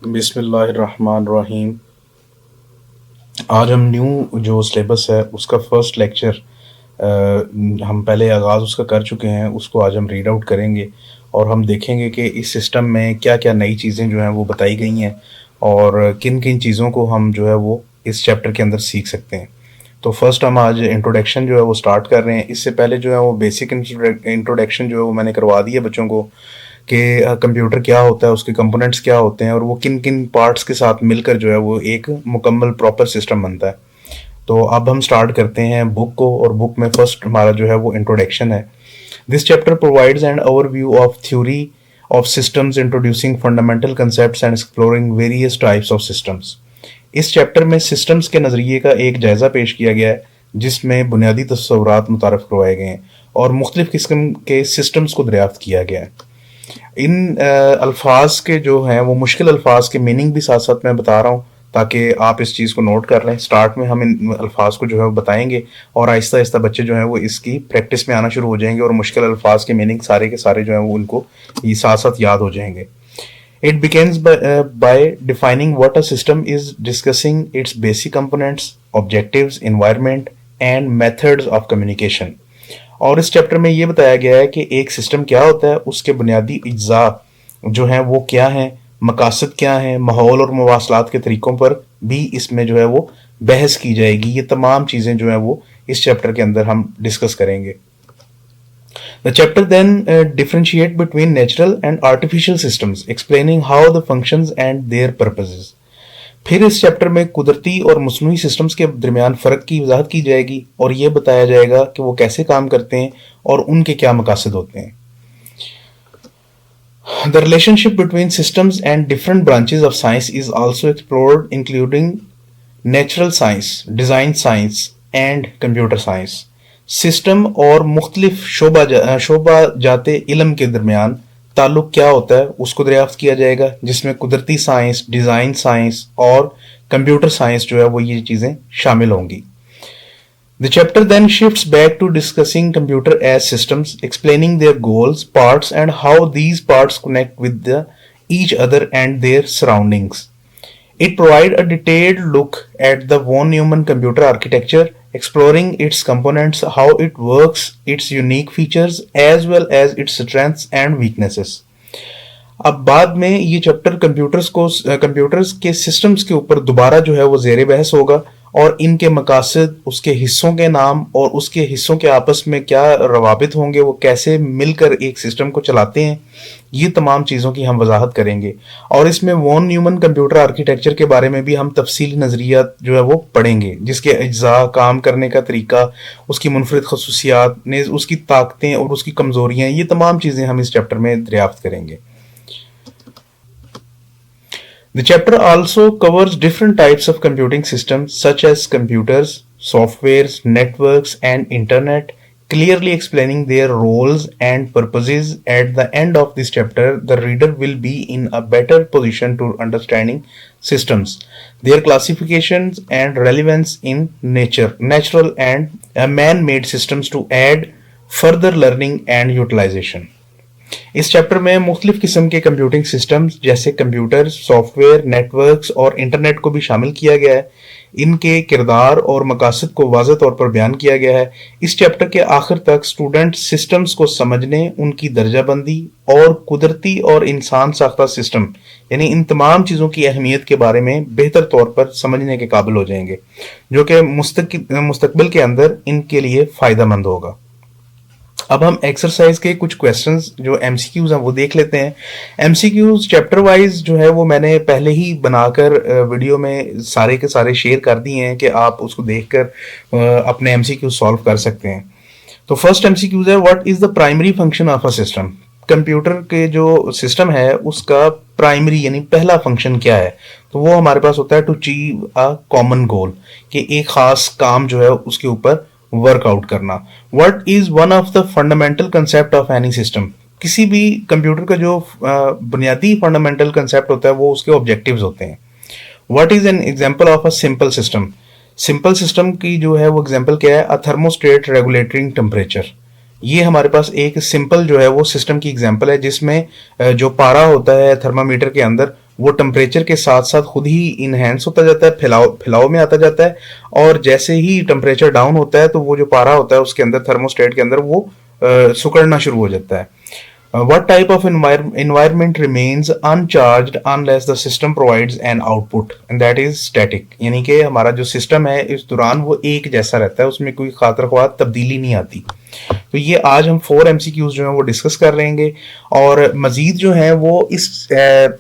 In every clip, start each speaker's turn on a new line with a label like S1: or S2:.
S1: बिस्मिल्लाहिर्रहमानिर्रहीम। आज हम न्यू जो सिलेबस है उसका फर्स्ट लेक्चर हम पहले आगाज़ उसका कर चुके हैं, उसको आज हम रीड आउट करेंगे और हम देखेंगे कि इस सिस्टम में क्या क्या नई चीज़ें जो हैं वो बताई गई हैं और किन किन चीज़ों को हम जो है वो इस चैप्टर के अंदर सीख सकते हैं। तो फर्स्ट हम आज इंट्रोडक्शन जो है वो स्टार्ट कर रहे हैं। इससे पहले जो है वो बेसिक इंट्रोडक्शन जो है वो मैंने करवा दिया बच्चों को कि कंप्यूटर क्या होता है, उसके कंपोनेंट्स क्या होते हैं और वो किन किन पार्ट्स के साथ मिलकर जो है वो एक मुकम्मल प्रॉपर सिस्टम बनता है। तो अब हम स्टार्ट करते हैं बुक को, और बुक में फर्स्ट हमारा जो है वो इंट्रोडक्शन है। This chapter provides an overview of theory of systems, introducing fundamental concepts and exploring various types of systems. इस चैप्टर में सिस्टम्स के नज़रिए का एक जायज़ा पेश किया गया है, जिसमें बुनियादी तस्वुरात मुतारफ़ करवाए गए हैं और मुख्तलिफ़ किस्म के सिस्टम्स को दरियाफ्त किया गया है। इन अल्फाज के जो हैं वो मुश्किल अल्फाज के मीनिंग भी साथ साथ मैं बता रहा हूँ, ताकि आप इस चीज़ को नोट कर लें। स्टार्ट में हम इन अल्फाज को जो है वो बताएंगे और आहिस्ता आहिस्ता बच्चे जो हैं वो इसकी प्रैक्टिस में आना शुरू हो जाएंगे और मुश्किल अल्फाज के मीनिंग सारे के सारे जो हैं वो उनको ये साथ साथ याद हो जाएंगे। It begins by defining what a system is, discussing its basic components, objectives, environment, and methods of communication. और इस चैप्टर में ये बताया गया है कि एक सिस्टम क्या होता है, उसके बुनियादी अज्जा जो हैं वो क्या हैं, मकासद क्या हैं, माहौल और मवासलात के तरीक़ों पर भी इसमें जो है वो बहस की जाएगी। ये तमाम चीज़ें जो हैं वो इस चैप्टर के अंदर हम डिस्कस करेंगे। The chapter then differentiate between natural and artificial systems, explaining how the functions and their purposes. फिर इस चैप्टर में कुदरती और मसनूई सिस्टम्स के दरमियान फ़र्क की वजाहत की जाएगी और ये बताया जाएगा कि वो कैसे काम करते हैं और उनके क्या मकासद होते हैं। The relationship between systems and different branches of science is also explored, including natural science, design science, and computer science. System और मुख्तलिफ शोबा जाते इल्म के दरमियान ताल्लुक क्या होता है उसको दरियाफ्त किया जाएगा, जिसमें कुदरती साइंस, डिज़ाइन साइंस और कंप्यूटर साइंस जो है वो ये चीज़ें शामिल होंगी। The chapter then shifts back to discussing computer as systems, explaining their goals, parts, and how these parts connect with each other and their surroundings. It provides a detailed look at the von Neumann computer architecture, exploring its components, how it works, its unique features, as well as its strengths and weaknesses. अब बाद में ये chapter computers के systems के ऊपर दोबारा जो है वो ज़ेर बहस होगा और इनके मकासद, उसके हिस्सों के नाम और उसके हिस्सों के आपस में क्या रवाबित होंगे, वो कैसे मिलकर एक सिस्टम को चलाते हैं, ये तमाम चीज़ों की हम वजाहत करेंगे। और इसमें वॉन न्यूमन कंप्यूटर आर्किटेक्चर के बारे में भी हम तफसीली नज़रिया जो है वो पढ़ेंगे, जिसके अज्जा, काम करने का तरीका, उसकी मुनफरिद खसूसियात, उसकी ताकतें और उसकी कमज़ोरियाँ, ये तमाम चीज़ें हम इस चैप्टर में दरियाफ्त करेंगे। The chapter also covers different types of computing systems such as computers, softwares, networks, and internet, clearly explaining their roles and purposes. At the end of this chapter, the reader will be in a better position to understanding systems, their classifications and relevance in natural and man-made systems to add further learning and utilization. इस chapter में मुख्तलिफ किस्म के computing systems जैसे computer, software, networks और internet को भी शामिल किया गया है। इनके किरदार और मकासद को वाज़ह तौर पर बयान किया गया है। इस चैप्टर के आखिर तक स्टूडेंट सिस्टम्स को समझने, उनकी दर्जाबंदी और कुदरती और इंसान साख्ता सिस्टम यानी इन तमाम चीज़ों की अहमियत के बारे में बेहतर तौर पर समझने के काबिल हो जाएंगे, जो कि मुस्तकबिल के अंदर इनके लिए फ़ायदा मंद होगा। अब हम एक्सरसाइज के कुछ क्वेश्चंस जो एमसीक्यूज हैं वो देख लेते हैं। एमसीक्यूज चैप्टर वाइज जो है वो मैंने पहले ही बनाकर वीडियो में सारे के सारे शेयर कर दिए हैं कि आप उसको देखकर अपने एमसीक्यूज सॉल्व कर सकते हैं। तो फर्स्ट एमसीक्यूज है, what is the primary function of a system. Computer के जो सिस्टम है उसका प्राइमरी यानी पहला फंक्शन क्या है, तो वो हमारे पास होता है to achieve a common goal, कि एक खास काम जो है उसके ऊपर वर्कआउट करना। What is one of the fundamental concept of any system. किसी भी कंप्यूटर का जो बुनियादी फंडामेंटल कंसेप्ट होता है वो उसके ऑब्जेक्टिव्स होते हैं। What is an example of a simple system. Simple system की जो है वो एग्जांपल क्या है, अ थर्मोस्टेट रेगुलेटिंग टेम्परेचर। ये हमारे पास एक सिंपल जो है वो सिस्टम की एग्जांपल है, जिसमें जो पारा होता है थर्मामीटर के अंदर वो टेम्परेचर के साथ साथ खुद ही इनहेंस होता जाता है, फैलाव में आता जाता है, और जैसे ही टेम्परेचर डाउन होता है तो वो जो पारा होता है उसके अंदर, थर्मोस्टेट के अंदर, वो सिकुड़ना शुरू हो जाता है। What type of environment remains uncharged unless the system provides an output, and that is static। यानी कि हमारा जो सिस्टम है इस दौरान वो एक जैसा रहता है, उसमें कोई खातर ख्वाह तब्दीली नहीं आती। तो ये आज हम 4 MCQs जो हैं वो डिस्कस कर रहेंगे, और मज़ीद जो है वो इस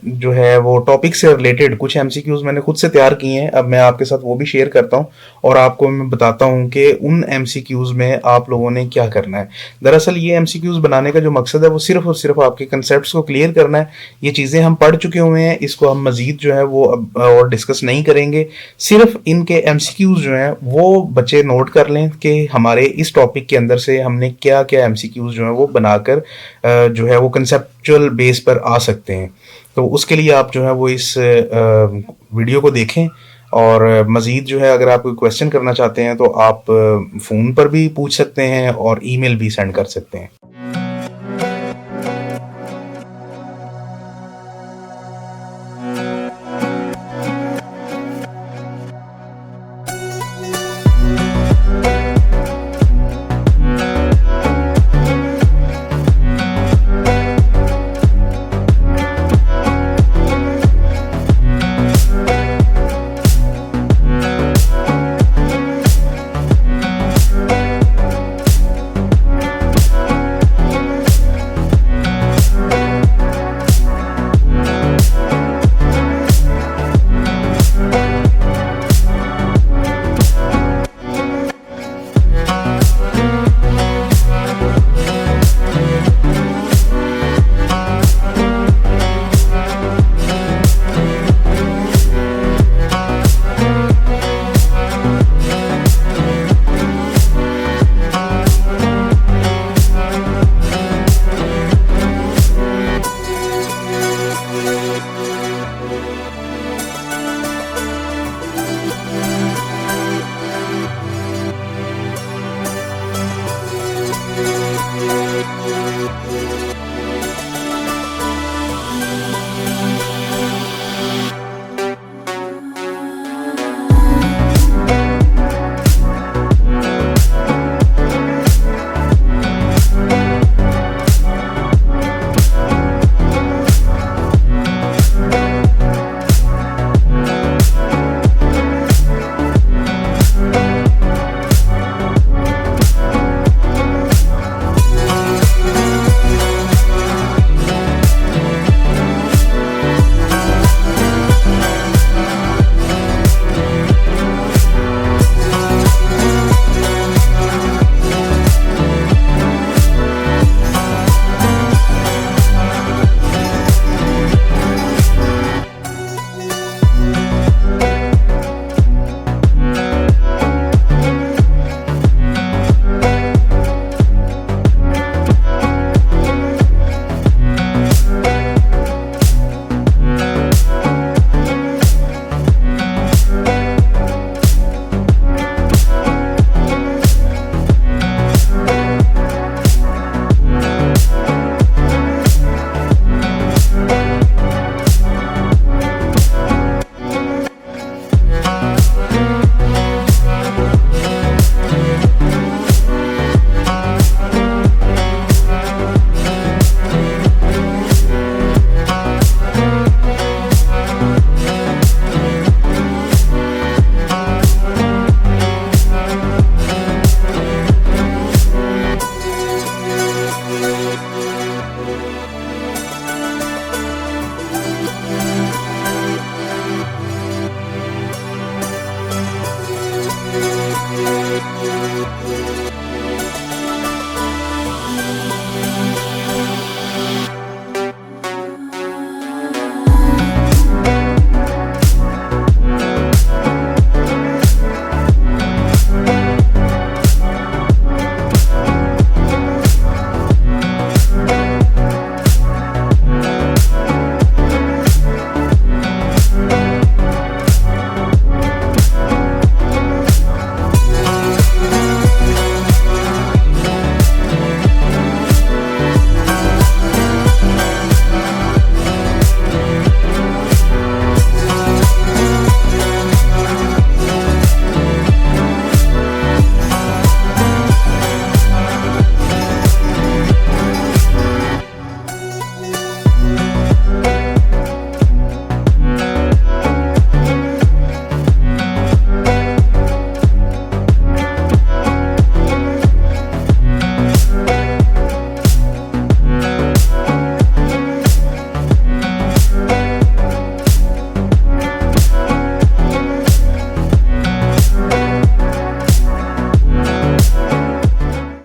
S1: जो है वो टॉपिक से रिलेटेड कुछ MCQs मैंने खुद से तैयार किए हैं। अब मैं आपके साथ वो भी शेयर करता हूँ और आपको मैं बताता हूँ कि उन MCQs में आप लोगों ने क्या करना है। दरअसल ये MCQs बनाने का जो मकसद है वो सिर्फ और सिर्फ आपके कंसेप्ट को क्लियर करना है। ये चीज़ें हम पढ़ चुके हुए हैं, इसको हम मज़ीद जो है वो अब और डिस्कस नहीं करेंगे। सिर्फ इनके MCQs जो हैं वो बच्चे नोट कर लें कि हमारे इस टॉपिक के अंदर से हमने क्या क्या MCQs जो हैं वो बनाकर जो है वो कंसेप्चुअल बेस पर आ सकते हैं। तो उसके लिए आप जो है वो इस वीडियो को देखें, और मज़ीद जो है अगर आप कोई क्वेश्चन करना चाहते हैं तो आप फ़ोन पर भी पूछ सकते हैं और ईमेल भी सेंड कर सकते हैं।